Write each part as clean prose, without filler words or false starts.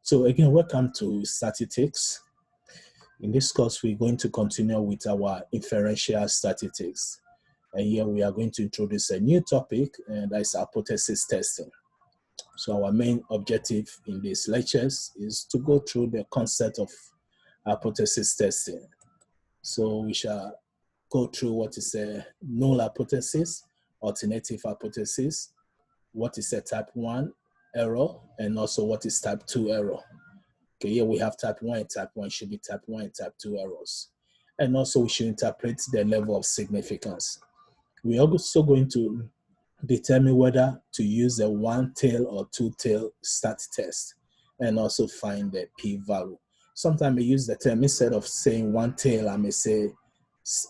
So again, welcome to statistics. In this course, we're going to continue with our inferential statistics. And here we are going to introduce a new topic, and that is hypothesis testing. So our main objective in these lectures is to go through the concept of hypothesis testing. So we shall go through what is a null hypothesis, alternative hypothesis, what is a type 1 error, and also what is type 2 error. Okay, here we have type 1 and type 1 should be type 1 and type 2 errors. And also we should interpret the level of significance. We're also going to determine whether to use a one-tail or two-tail stat test and also find the p-value. Sometimes I use the term, instead of saying one tail, I may say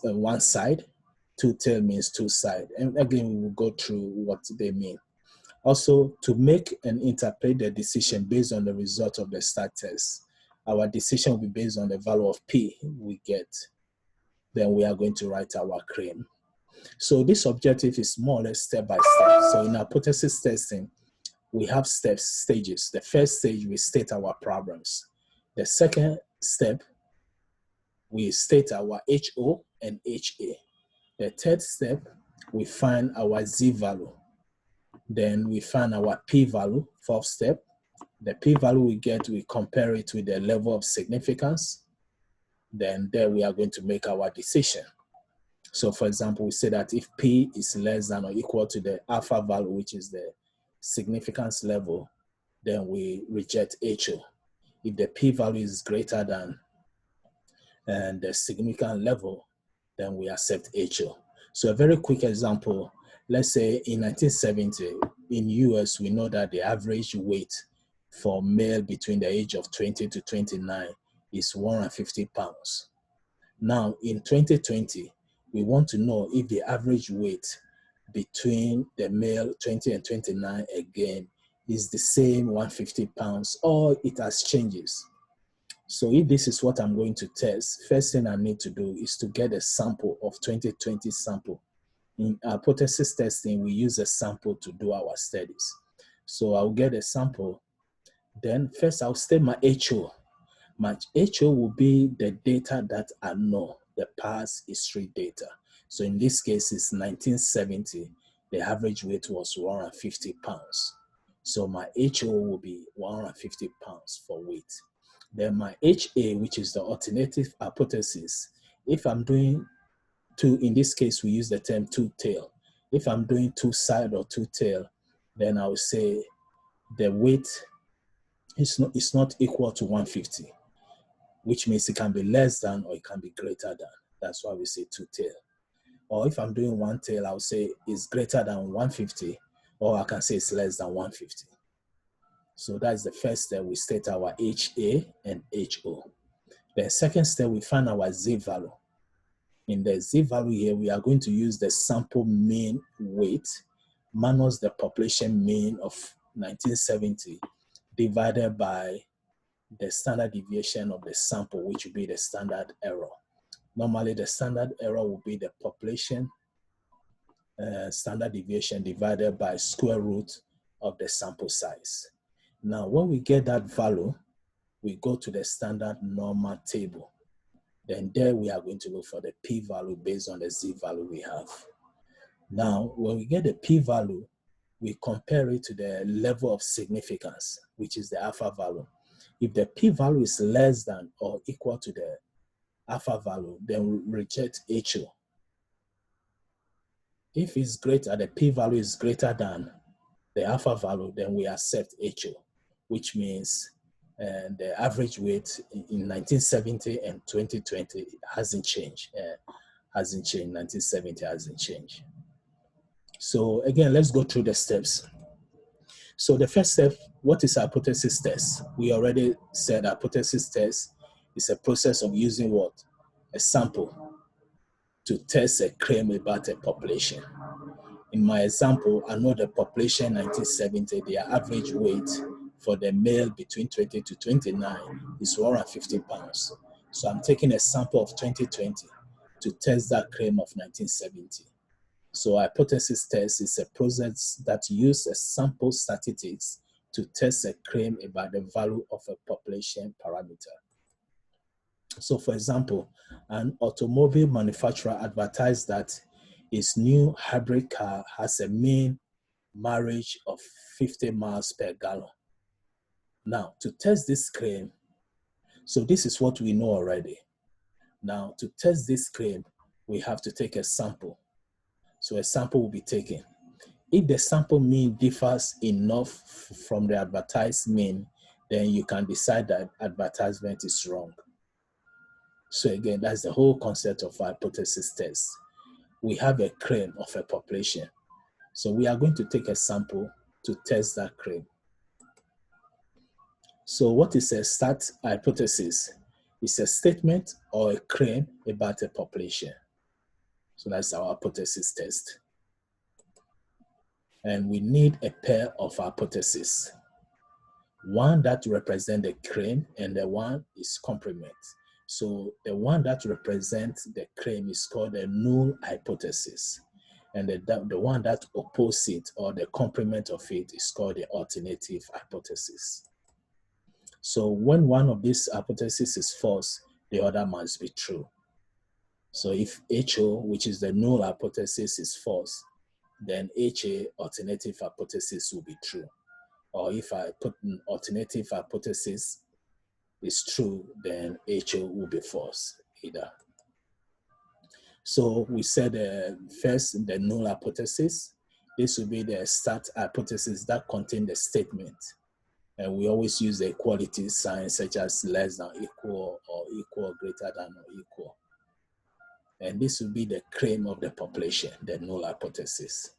one side. Two-tail means two sides. And again, we will go through what they mean. Also, to make and interpret the decision based on the result of the stat test, our decision will be based on the value of p we get. Then we are going to write our claim. So this objective is more or less step by step. So in hypothesis testing, we have stages. The first stage, we state our problems. The second step, we state our HO and HA. The third step, we find our Z value. Then we find our p-value, fourth step. The p-value we get, we compare it with the level of significance. Then there we are going to make our decision. So for example, we say that if p is less than or equal to the alpha value, which is the significance level, then we reject HO. If the p-value is greater than the significant level, then we accept HO. So a very quick example, let's say in 1970, in US, we know that the average weight for male between the age of 20 to 29 is 150 pounds. Now in 2020, we want to know if the average weight between the male 20 and 29 again is the same 150 pounds or it has changes. So if this is what I'm going to test, first thing I need to do is to get a sample of 2020 sample. In hypothesis testing, we use a sample to do our studies. So I'll get a sample. Then first I'll state my HO. My HO will be the data that I know, the past history data. So in this case, it's 1970. The average weight was 150 pounds. So my HO will be 150 pounds for weight. Then my HA, which is the alternative hypothesis, if I'm doing two, in this case, we use the term two-tail. If I'm doing two-side or two-tail, then I will say the weight is not equal to 150. Which means it can be less than or it can be greater than. That's why we say two-tail. Or if I'm doing one tail, I'll say it's greater than 150, or I can say it's less than 150. So that's the first step. We state our HA and HO. The second step, we find our Z value. In the Z value here, we are going to use the sample mean weight minus the population mean of 1970 divided by the standard deviation of the sample, which will be the standard error. Normally, the standard error will be the population standard deviation divided by square root of the sample size. Now, when we get that value, we go to the standard normal table. Then there we are going to look for the p-value based on the Z value we have. Now, when we get the p-value, we compare it to the level of significance, which is the alpha value. If the p-value is less than or equal to the alpha value, then we reject HO. If it's greater, the p-value is greater than the alpha value, then we accept HO, which means the average weight in 1970 and 2020 hasn't changed. 1970 hasn't changed. So again, let's go through the steps. So the first step, what is a hypothesis test? We already said hypothesis test is a process of using what? A sample to test a claim about a population. In my example, I know the population 1970, their average weight for the male between 20 to 29 is 150 pounds. So I'm taking a sample of 2020 to test that claim of 1970. So hypothesis test is a process that uses sample statistics to test a claim about the value of a population parameter. So for example, an automobile manufacturer advertised that its new hybrid car has a mean mileage of 50 miles per gallon. Now, to test this claim, so this is what we know already. Now, to test this claim, we have to take a sample. So a sample will be taken. If the sample mean differs enough from the advertised mean, then you can decide that advertisement is wrong. So again, that's the whole concept of hypothesis test. We have a claim of a population. So we are going to take a sample to test that claim. So what is a stat hypothesis? It's a statement or a claim about a population. So that's our hypothesis test. And we need a pair of hypotheses. One that represents the claim and the one is complement. So the one that represents the claim is called a null hypothesis. And the one that opposes it or the complement of it is called the alternative hypothesis. So when one of these hypotheses is false, the other must be true. So if HO, which is the null hypothesis, is false, then HA, alternative hypothesis, will be true. Or if I put an alternative hypothesis is true, then HO will be false either. So we said first the null hypothesis. This will be the stat hypothesis that contain the statement. And we always use the equality sign such as less than equal or equal, greater than or equal. And this will be the claim of the population, the null hypothesis.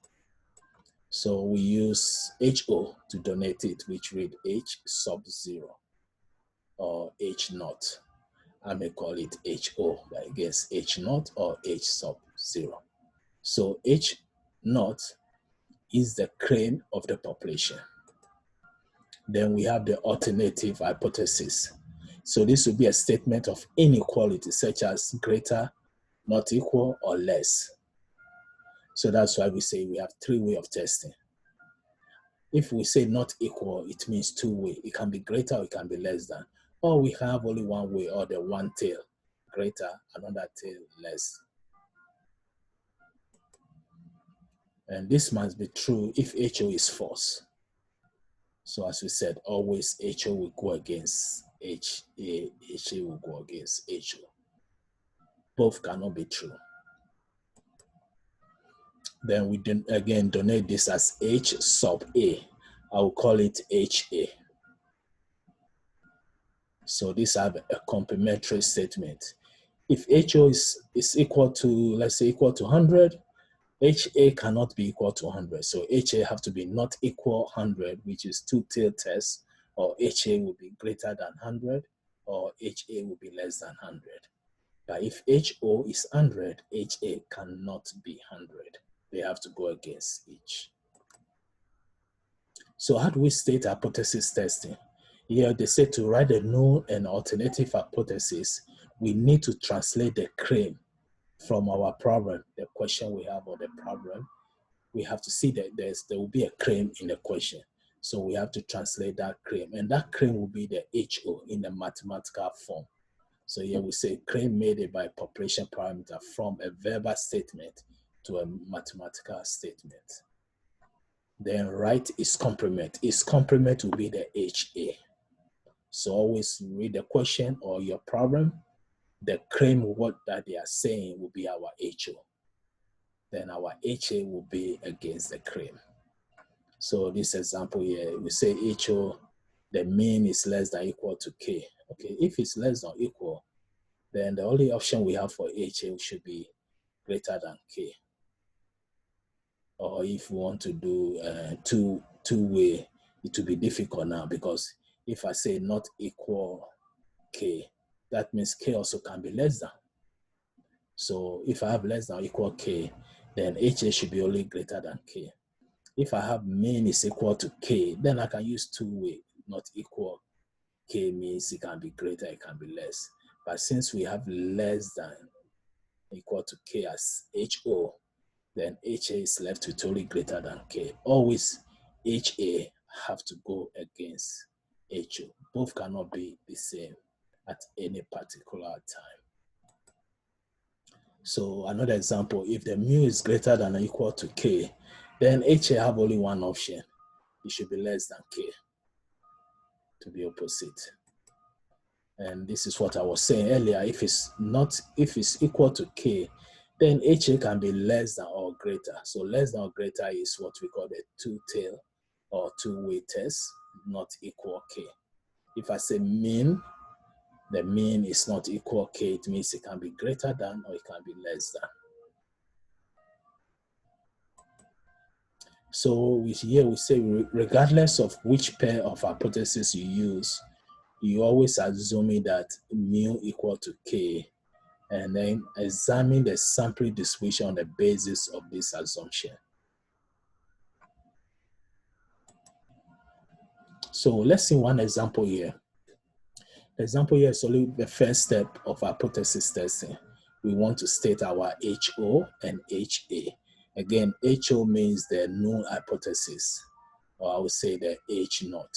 So we use HO to denote it, which read H sub 0 or H naught. I may call it HO, I guess H naught or H sub 0. So H naught is the claim of the population. Then we have the alternative hypothesis. So this will be a statement of inequality, such as greater, not equal, or less. So that's why we say we have 3 ways of testing. If we say not equal, it means 2 ways. It can be greater or it can be less than. Or we have only 1 way, or the one tail, greater, another tail, less. And this must be true if HO is false. So as we said, always HO will go against HA, HA will go against HO. Both cannot be true. Then we again donate this as H sub A. I will call it HA. So these have a complementary statement. If HO is equal to, let's say, equal to 100, HA cannot be equal to 100. So HA have to be not equal 100, which is 2-tailed test, or HA will be greater than 100, or HA will be less than 100. But if HO is 100, HA cannot be 100. They have to go against each. So how do we state hypothesis testing? Here they say to write a null and alternative hypothesis, we need to translate the claim from our problem, the question we have or the problem. We have to see that there will be a claim in the question. So we have to translate that claim, and that claim will be the HO in the mathematical form. So here we say claim made by population parameter from a verbal statement to a mathematical statement. Then write its complement. Its complement will be the HA. So always read the question or your problem. The claim, what that they are saying, will be our HO. Then our HA will be against the claim. So this example here, we say HO, the mean is less than or equal to K. Okay, if it's less than or equal, then the only option we have for HA should be greater than K. Or if we want to do two-way, it will be difficult now, because if I say not equal K, that means K also can be less than. So if I have less than or equal K, then HA should be only greater than K. If I have mean is equal to K, then I can use 2-way. Not equal K means it can be greater, it can be less. But since we have less than equal to K as HO, then HA is left with totally greater than K. Always HA have to go against HO. Both cannot be the same at any particular time. So another example, if the mu is greater than or equal to K, then HA have only one option. It should be less than K to be opposite. And this is what I was saying earlier. If it's equal to K, then HA can be less than or greater. So less than or greater is what we call the two-tail or two-way test, not equal K. If I say mean, the mean is not equal K, it means it can be greater than or it can be less than. So here we say, regardless of which pair of hypotheses you use, you always assume that mu equal to K, and then examine the sampling distribution on the basis of this assumption. So let's see one example here. The example here is only the first step of hypothesis testing. We want to state our HO and HA. Again, HO means the null hypothesis, or I would say the H naught.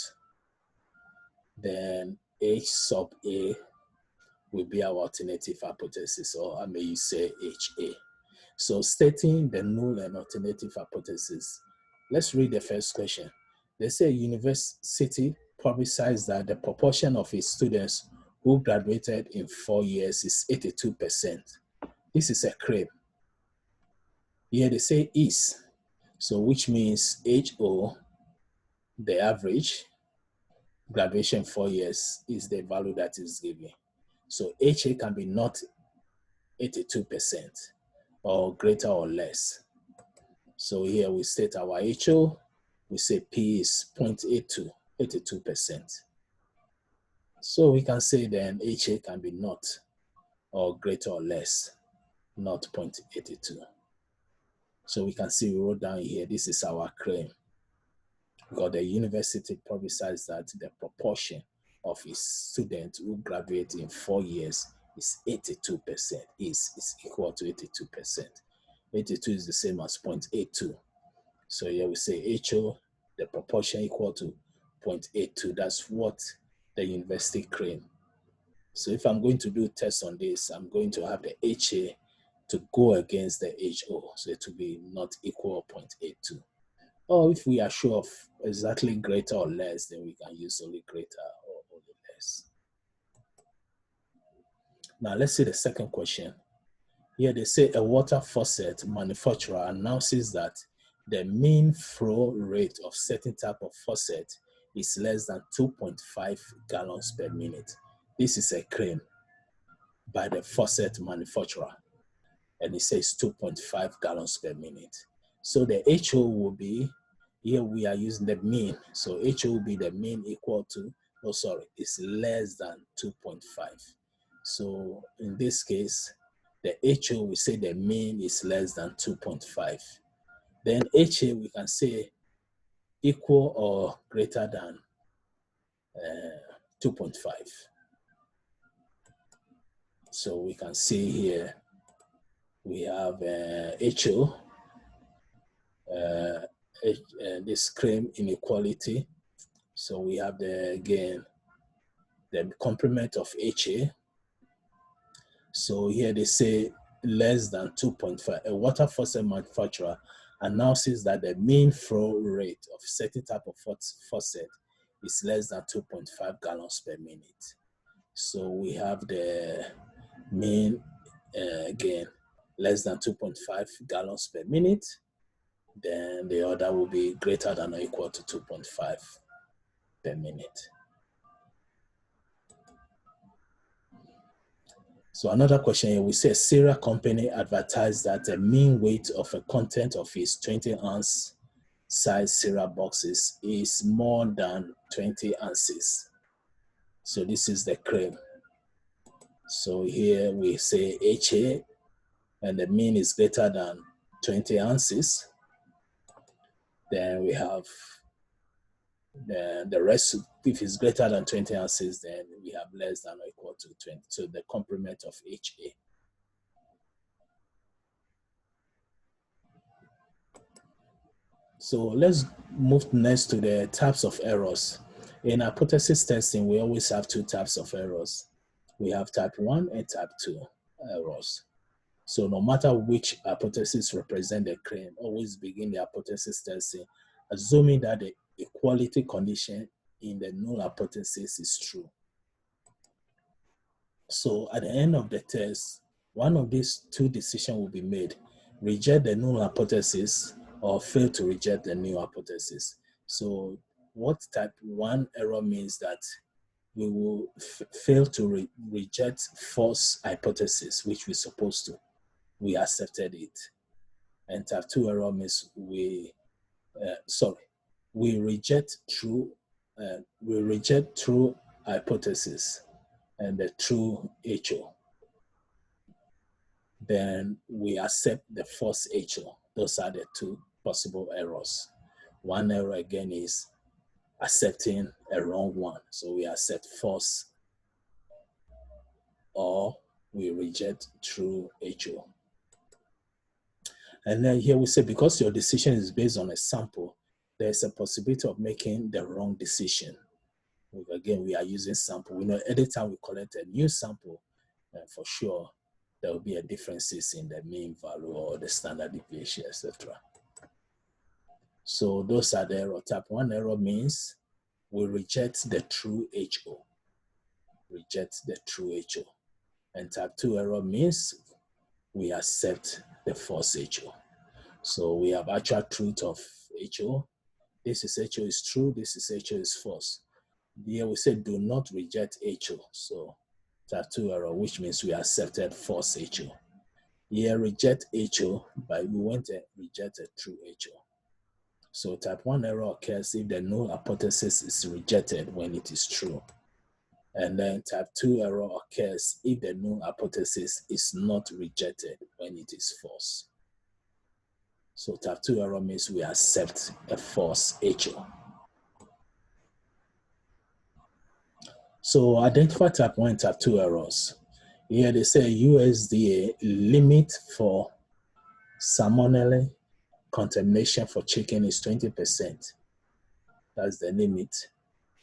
Then H sub A will be our alternative hypothesis, or I may say HA. So stating the null and alternative hypothesis, let's read the first question. They say university publicized that the proportion of its students who graduated in 4 years is 82%. This is a claim. Here they say is, so which means HO, the average graduation 4 years, is the value that is given. So HA can be not 82% or greater or less. So here we state our HO, we say P is 0.82, 82%. So we can say then HA can be not or greater or less, not 0.82. So we can see we wrote down here, this is our claim. Because the university publicized that the proportion of its students who graduate in 4 years is 82%, is equal to 82%. 82 is the same as 0.82. So here we say HO, the proportion equal to 0.82. That's what the university claim. So if I'm going to do tests on this, I'm going to have the HA to go against the HO. So it will be not equal 0.82. Or if we are sure of exactly greater or less, then we can use only greater or only less. Now let's see the second question. Here they say a water faucet manufacturer announces that the mean flow rate of certain type of faucet is less than 2.5 gallons per minute. This is a claim by the faucet manufacturer, and it says 2.5 gallons per minute. So the HO will be, here we are using the mean, so HO will be the mean equal to, it's less than 2.5. So in this case, the HO, we say the mean is less than 2.5. Then HA, we can say equal or greater than 2.5. So we can see here, we have HO, this claim inequality. So we have again, the complement of HA. So here they say less than 2.5. A water faucet manufacturer announces that the mean flow rate of certain type of faucet is less than 2.5 gallons per minute. So we have the mean, again, less than 2.5 gallons per minute. Then the other will be greater than or equal to 2.5 per minute. So another question here, we say a cereal company advertised that the mean weight of a content of its 20-ounce size cereal boxes is more than 20 ounces. So this is the claim. So here we say HA, and the mean is greater than 20 ounces. Then we have the rest, if it's greater than 20 ounces, then we have less than or equal to 20. So the complement of HA. So let's move next to the types of errors. In hypothesis testing, we always have two types of errors. We have type 1 and type 2 errors. So no matter which hypothesis represent the claim, always begin the hypothesis testing, assuming that the equality condition in the null hypothesis is true. So at the end of the test, one of these two decisions will be made: reject the null hypothesis or fail to reject the null hypothesis. So what type 1 error means that we will fail to reject false hypothesis, which we're supposed to. We accepted it. And type 2 error means we reject true hypothesis and the true HO. Then we accept the false HO. Those are the two possible errors. One error again is accepting a wrong one. So we accept false or we reject true HO. And then here we say, because your decision is based on a sample, there's a possibility of making the wrong decision. Again, we are using sample. We know every time we collect a new sample, for sure, there will be a differences in the mean value or the standard deviation, etc. So those are the error. Type 1 error means we reject the true HO. Reject the true HO. And type 2 error means we accept the false HO. So we have actual truth of HO. This is HO is true, this is HO is false. Here we say do not reject HO. So type 2 error, which means we accepted false HO. Here reject HO, but we went and rejected true HO. So type 1 error occurs if the null hypothesis is rejected when it is true. And then type 2 error occurs if the null hypothesis is not rejected when it is false. So type 2 error means we accept a false HO. So identify type 1 and type 2 errors. Here they say USDA limit for salmonella contamination for chicken is 20%. That's the limit.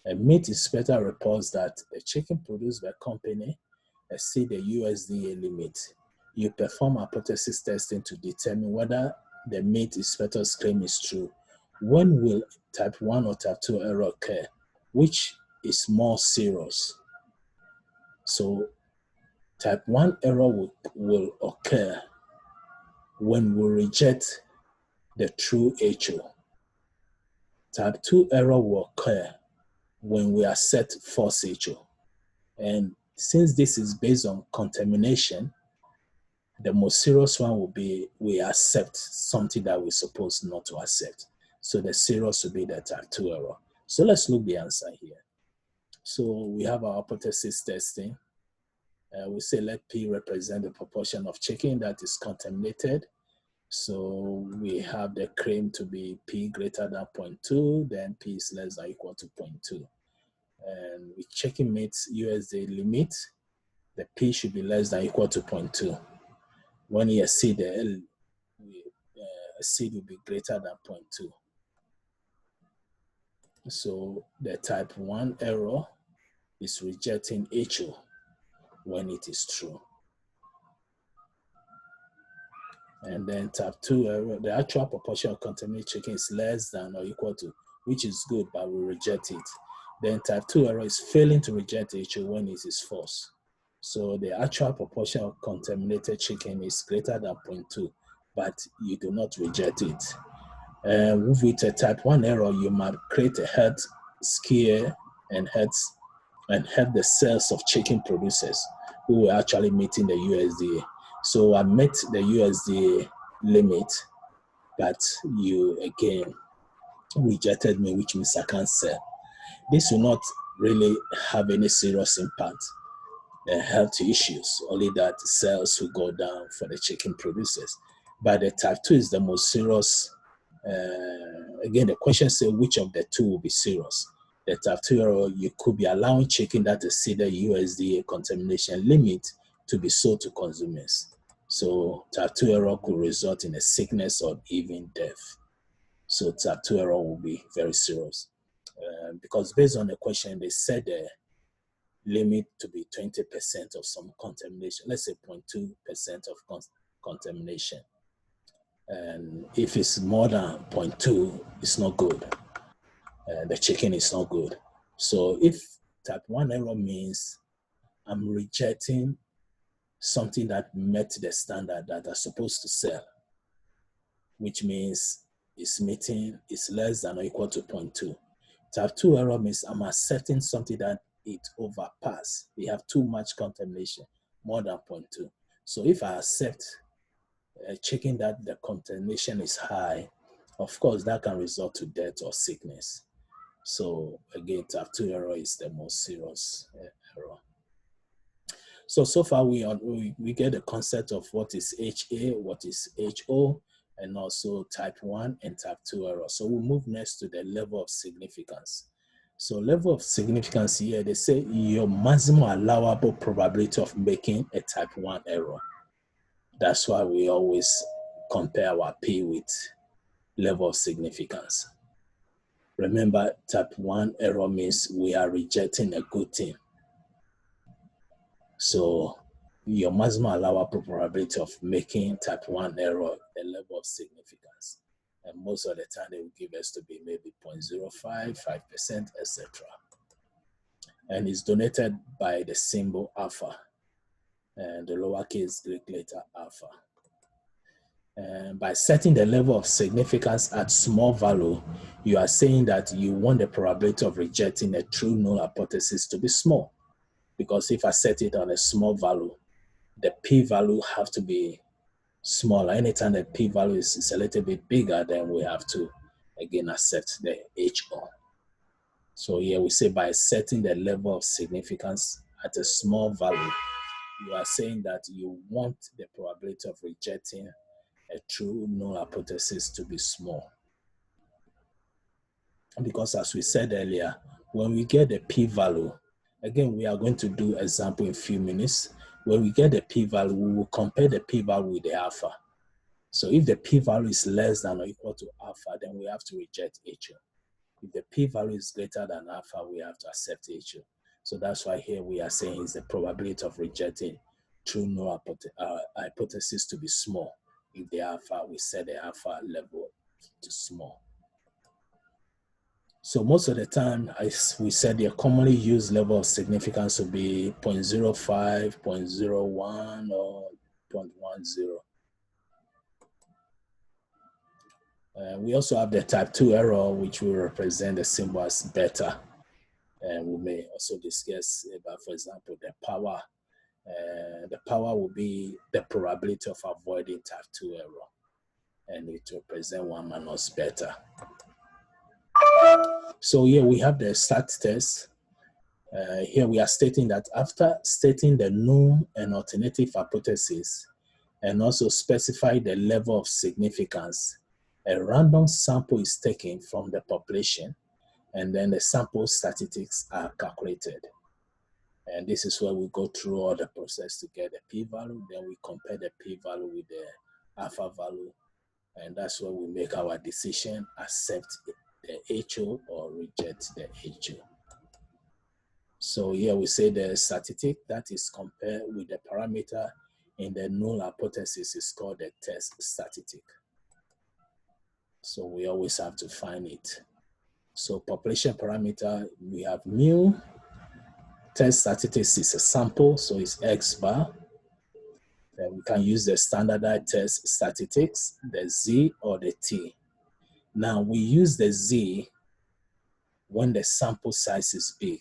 A meat inspector reports that the chicken produced by company exceed the USDA limit. You perform hypothesis testing to determine whether the meat inspector's claim is true. When will type 1 or type 2 error occur? Which is more serious? So type 1 error will occur when we reject the true HO. Type 2 error will occur when we accept false HO. And since this is based on contamination, the most serious one will be we accept something that we're supposed not to accept. So the serious will be the type 2 error. So let's look the answer here. So we have our hypothesis testing. We say let P represent the proportion of chicken that is contaminated. So we have the claim to be P greater than 0.2, then P is less than or equal to 0.2. And with chicken meat's USDA limit, the P should be less than or equal to 0.2. When you exceed the L, exceed will be greater than 0.2. So the type 1 error is rejecting HO when it is true. And then type 2 error, the actual proportion of contaminated chicken is less than or equal to, which is good, but we reject it. Then type 2 error is failing to reject HO when it is false. So the actual proportion of contaminated chicken is greater than 0.2, but you do not reject it. With a type 1 error, you might create a health scare and hurt the sales of chicken producers who were actually meeting the USDA. So I met the USDA limit, but you again rejected me, which means I can't sell. This will not really have any serious impact on health issues, only that sales will go down for the chicken producers. But the type 2 is the most serious. Again, the question says which of the two will be serious. The type 2 error, you could be allowing chicken that exceed the USDA contamination limit to be sold to consumers. So type 2 error could result in a sickness or even death. So type 2 error will be very serious. Because based on the question, they said the limit to be 20% of some contamination, let's say 0.2% of contamination. And if it's more than 0.2, it's not good. The checking is not good. So if type 1 error means I'm rejecting something that met the standard that I'm supposed to sell, which means it's less than or equal to 0.2. Type 2 error means I'm accepting something that it overpass. We have too much contamination, more than 0.2. So if I accept checking that the contamination is high, of course, that can result to death or sickness. So again, type 2 error is the most serious error. So far we get the concept of what is HA, what is HO, and also type 1 and type 2 error. So we'll move next to the level of significance. So level of significance here, they say your maximum allowable probability of making a type 1 error. That's why we always compare our P with level of significance. Remember, type 1 error means we are rejecting a good thing. So your maximum allowable probability of making type 1 error, the level of significance. And most of the time they will give us to be maybe 0.05, 5%, etc. And it's donated by the symbol alpha and the lowercase Greek letter alpha. And by setting the level of significance at small value, you are saying that you want the probability of rejecting a true null hypothesis to be small. Because if I set it on a small value, the p-value have to be smaller. Anytime the p-value is a little bit bigger, then we have to, again, accept the HO. So here we say by setting the level of significance at a small value, you are saying that you want the probability of rejecting a true null hypothesis to be small. Because as we said earlier, when we get the p-value, again, we are going to do example in a few minutes. When we get the p-value, we will compare the p-value with the alpha. So if the p-value is less than or equal to alpha, then we have to reject HO. If the p-value is greater than alpha, we have to accept HO. So that's why here we are saying is the probability of rejecting true null hypothesis to be small. If the alpha, we set the alpha level to small. So most of the time, as we said, the commonly used level of significance will be 0.05, 0.01, or 0.10. We also have the type 2 error, which will represent the symbol as beta. And we may also discuss about, for example, the power. The power will be the probability of avoiding type 2 error. And it will represent 1 minus beta. So here we have the stat test. Here we are stating that after stating the null and alternative hypothesis, and also specify the level of significance, a random sample is taken from the population, and then the sample statistics are calculated. And this is where we go through all the process to get the p-value. Then we compare the p-value with the alpha value. And that's where we make our decision, accept the HO or reject the HO. So here we say the statistic that is compared with the parameter in the null hypothesis is called the test statistic. So we always have to find it. So population parameter, we have mu. Test statistics is a sample, so it's X bar. Then we can use the standardized test statistics, the Z or the T. Now we use the Z when the sample size is big.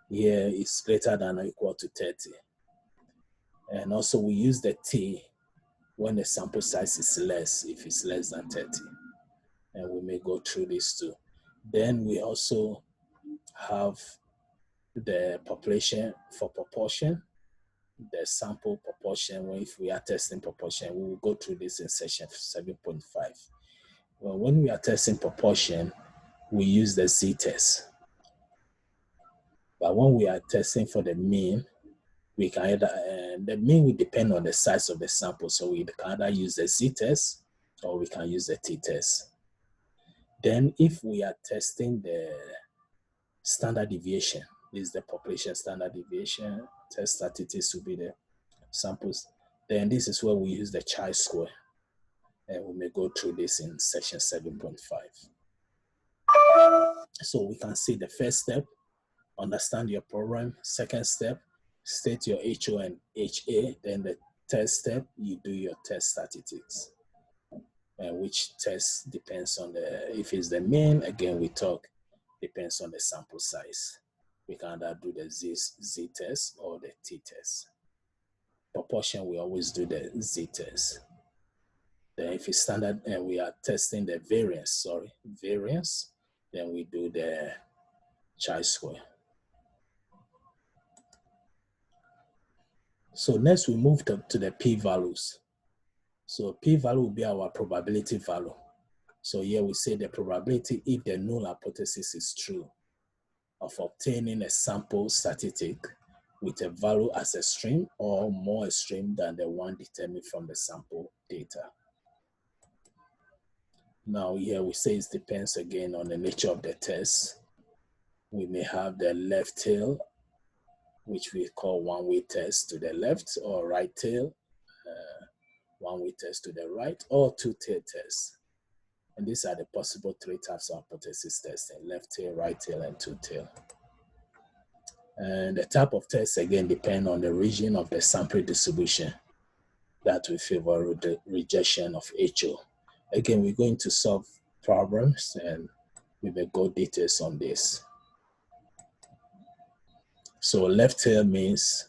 Here it's greater than or equal to 30. And also we use the T when the sample size is less, if it's less than 30. And we may go through this too. Then we also have the population for proportion, the sample proportion. If we are testing proportion, we will go through this in section 7.5. Well, when we are testing proportion, we use the Z-test. But when we are testing for the mean, we can either, the mean will depend on the size of the sample. So we can either use the Z-test or we can use the T-test. Then if we are testing the standard deviation, this is the population standard deviation, test statistics will be the samples. Then this is where we use the chi-square. And we may go through this in section 7.5. So we can see the first step, understand your problem. Second step, state your HO and HA. Then the third step, you do your test statistics. Which test depends on if it's the mean, again we talk, depends on the sample size. We can either do the Z test or the T test. Proportion, we always do the Z test. Then if it's standard and we are testing the variance, then we do the chi-square. So next we move to the p-values. So p-value will be our probability value. So here we say the probability if the null hypothesis is true of obtaining a sample statistic with a value as extreme or more extreme than the one determined from the sample data. Now here we say it depends again on the nature of the test. We may have the left tail, which we call one-way test to the left, or right tail, one-way test to the right, or two-tail test. And these are the possible three types of hypothesis testing: left tail, right tail, and two-tail. And the type of test again depend on the region of the sample distribution that will favor the rejection of HO. Again, we're going to solve problems and we may go details on this. So left tail means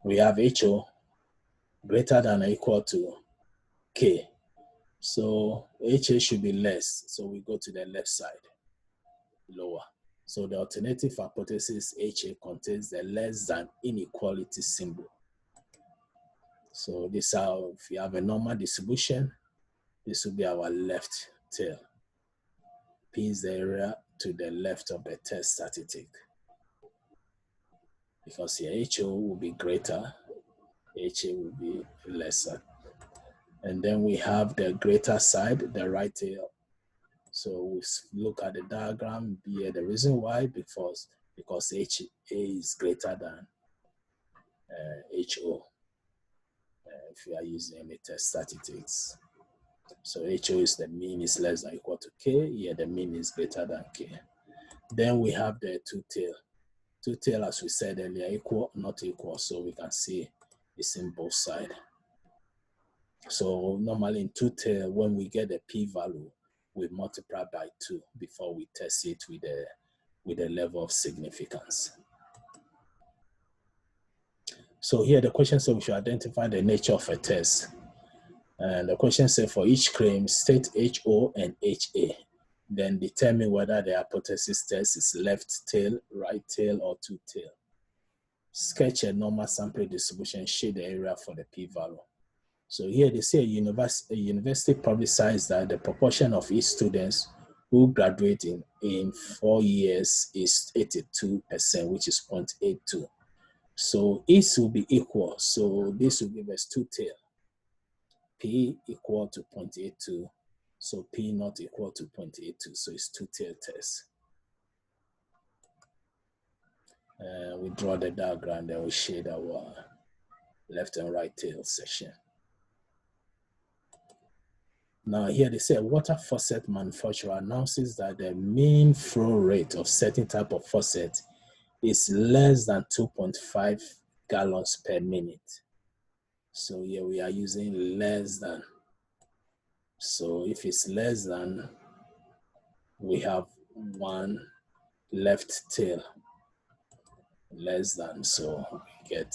we have HO greater than or equal to K. So HA should be less, so we go to the left side, lower. So the alternative hypothesis HA contains the less than inequality symbol. So this is how, if you have a normal distribution, this will be our left tail. P is the area to the left of the test statistic. Because here HO will be greater, HA will be lesser. And then we have the greater side, the right tail. So we look at the diagram here. The reason why, because HA is greater than HO if you are using any test statistics. So HO is the mean is less than or equal to K. Here the mean is greater than K. Then we have the two-tail. Two-tail, as we said earlier, equal, not equal. So we can see it's in both sides. So normally in two-tail, when we get the p-value, we multiply by 2 before we test it with a level of significance. So here the question says we should identify the nature of a test. And the question says for each claim, state HO and HA. Then determine whether the hypothesis test is left tail, right tail, or two-tail. Sketch a normal sample distribution, shade the area for the p-value. So here they say a university publicized that the proportion of its students who graduate in 4 years is 82%, which is 0.82. So each will be equal. So this will give us two-tail. P equal to 0.82. So P not equal to 0.82. So it's two-tail test. We draw the diagram, then we shade our left and right tail section. Now here they say a water faucet manufacturer announces that the mean flow rate of certain type of faucet is less than 2.5 gallons per minute. So here we are using less than. So if it's less than, we have one left tail, less than, so we get.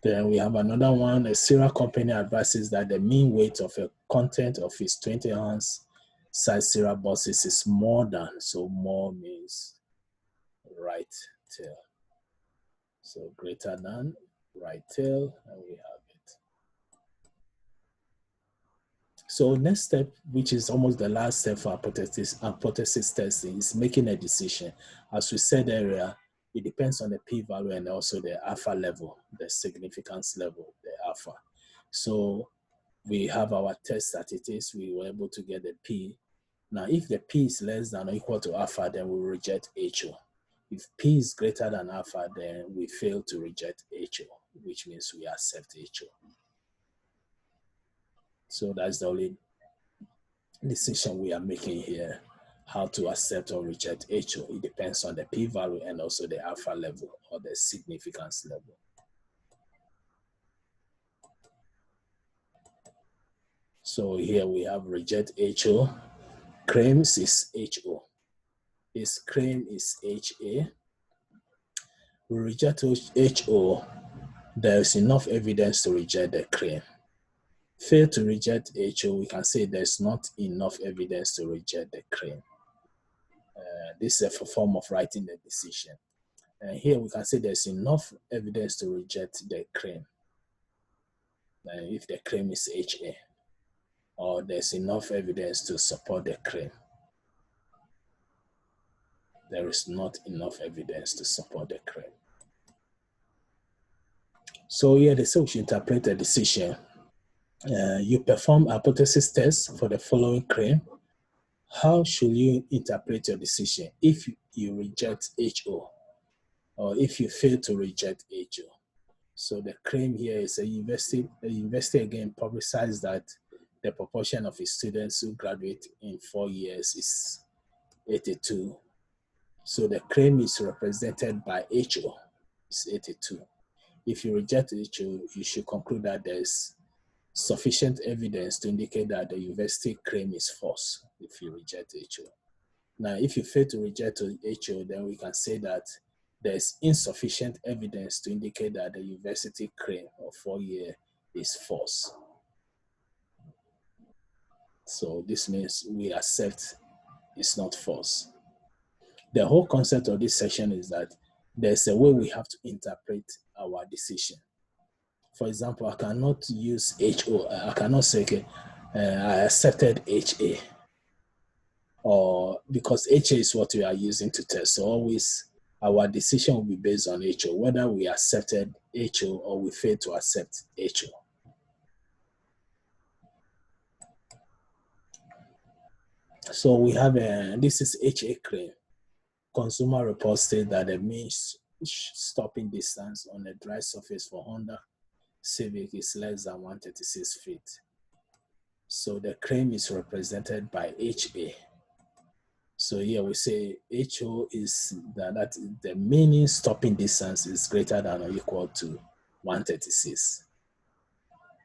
Then we have another one. A cereal company advises that the mean weight of a content of its 20-ounce size cereal boxes is more than, so more means right tail. So greater than, right tail, and we have it. So next step, which is almost the last step for hypothesis testing, is making a decision. As we said earlier, it depends on the p-value and also the alpha level, the significance level, the alpha. So we have our test statistics, we were able to get the P. Now, if the P is less than or equal to alpha, then we reject HO. If P is greater than alpha, then we fail to reject HO, which means we accept HO. So that's the only decision we are making here, how to accept or reject HO. It depends on the p-value and also the alpha level or the significance level. So here we have reject HO. Claims is HO. His claim is HA. We reject HO. There is enough evidence to reject the claim. Fail to reject HO, we can say there's not enough evidence to reject the claim. This is a form of writing the decision. And here we can say there's enough evidence to reject the claim. If the claim is HA, or there's enough evidence to support the claim. There is not enough evidence to support the claim. So here they say we should interpret a decision. You perform hypothesis tests for the following claim. How should you interpret your decision if you reject HO or if you fail to reject HO? So the claim here is a university again publicized that the proportion of its students who graduate in 4 years is 82. So the claim is represented by HO, it's 82. If you reject HO, you should conclude that there's sufficient evidence to indicate that the university claim is false if you reject HO. Now, if you fail to reject HO, then we can say that there's insufficient evidence to indicate that the university claim of 4 years is false. So this means we accept it's not false. The whole concept of this section is that there's a way we have to interpret our decision. For example, I cannot use HO. I cannot say, okay, I accepted HA. Or because HA is what we are using to test. So always our decision will be based on HO, whether we accepted HO or we failed to accept HO. So we have this is HA claim. Consumer report states that the mean stopping distance on a dry surface for Honda Civic is less than 136 feet. So the claim is represented by HA. So here we say HO is that the mean stopping distance is greater than or equal to 136.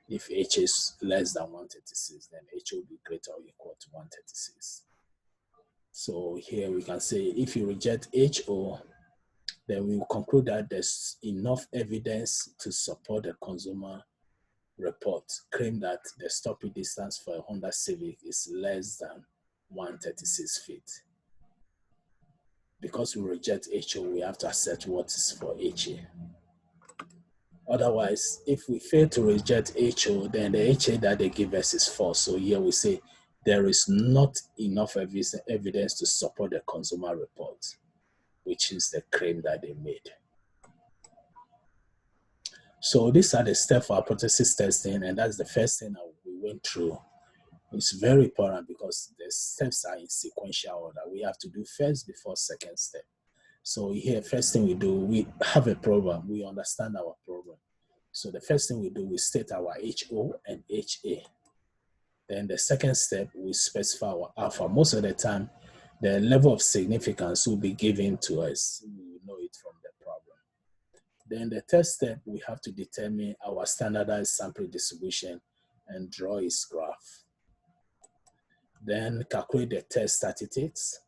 If HA is less than 136, then HO will be greater or equal to 136. So here we can say if you reject HO, then we will conclude that there's enough evidence to support the consumer report claim that the stopping distance for a Honda Civic is less than 136 feet. Because we reject HO, we have to accept what is for HA. Otherwise, if we fail to reject HO, then the HA that they give us is false. So here we say there is not enough evidence to support the consumer report, which is the claim that they made. So these are the steps for hypothesis testing, and that's the first thing that we went through. It's very important because the steps are in sequential order. We have to do first before second step. So here, first thing we do, we have a problem. We understand our problem. So the first thing we do, we state our HO and HA. Then the second step, we specify our alpha. Most of the time, the level of significance will be given to us. We will know it from the problem. Then the third step, we have to determine our standardized sample distribution and draw its graph. Then calculate the test statistics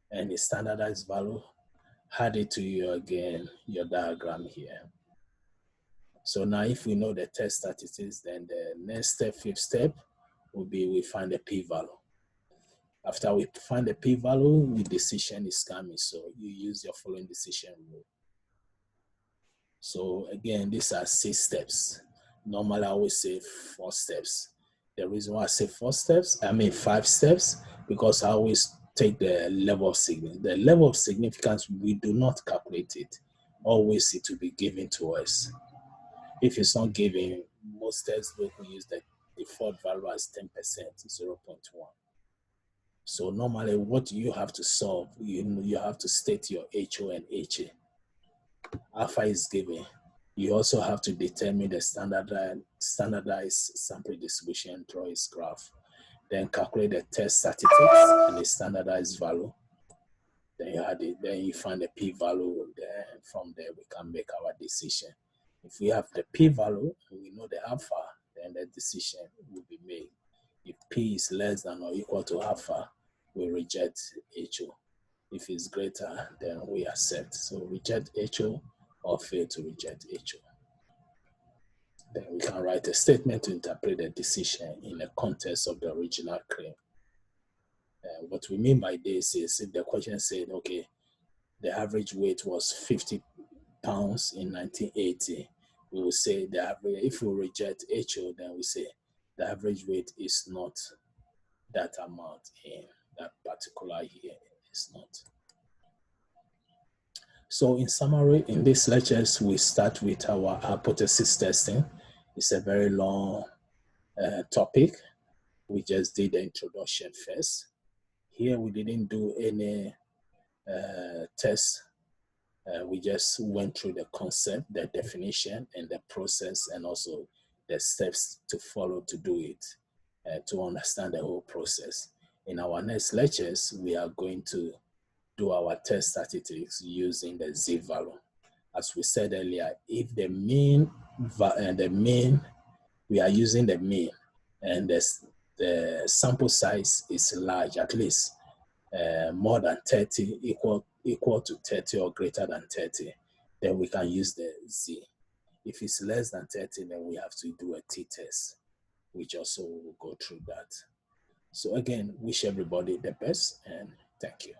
and the standardized value. Add it to your diagram here. So now if we know the test statistics, then the next step, fifth step, will be we find the p-value. After we find the p-value, the decision is coming. So you use your following decision rule. So again, these are 6 steps. Normally I always say 4 steps. The reason why I say 5 steps, because I always take the level of significance. The level of significance, we do not calculate it. Always it will be given to us. If it's not given, most textbooks will use the default value as 10%, 0.1. So normally what you have to solve, you have to state your HO and HA. Alpha is given. You also have to determine the standardized sample distribution, draw its graph, then calculate the test statistics and the standardized value. Then you had it, then you find the p-value, then from there we can make our decision. If we have the p-value and we know the alpha, then the decision will be made. If p is less than or equal to alpha, we reject HO. If it's greater, then we accept. So reject HO or fail to reject HO. Then we can write a statement to interpret the decision in the context of the original claim. What we mean by this is if the question said, okay, the average weight was 50 pounds in 1980, we will say the average, if we reject HO, then we say the average weight is not that amount in that particular year. It's not. So in summary, in these lectures, we start with our hypothesis testing. It's a very long topic. We just did the introduction first. Here we didn't do any tests. We just went through the concept, the definition, and the process, and also the steps to follow to do it, to understand the whole process. In our next lectures, we are going to do our test statistics using the z-value. As we said earlier, if the mean, we are using the mean, and the sample size is large, at least more than 30, equal to 30 or greater than 30, then we can use the z. If it's less than 30, then we have to do a t-test, which also will go through that. So again, wish everybody the best, and thank you.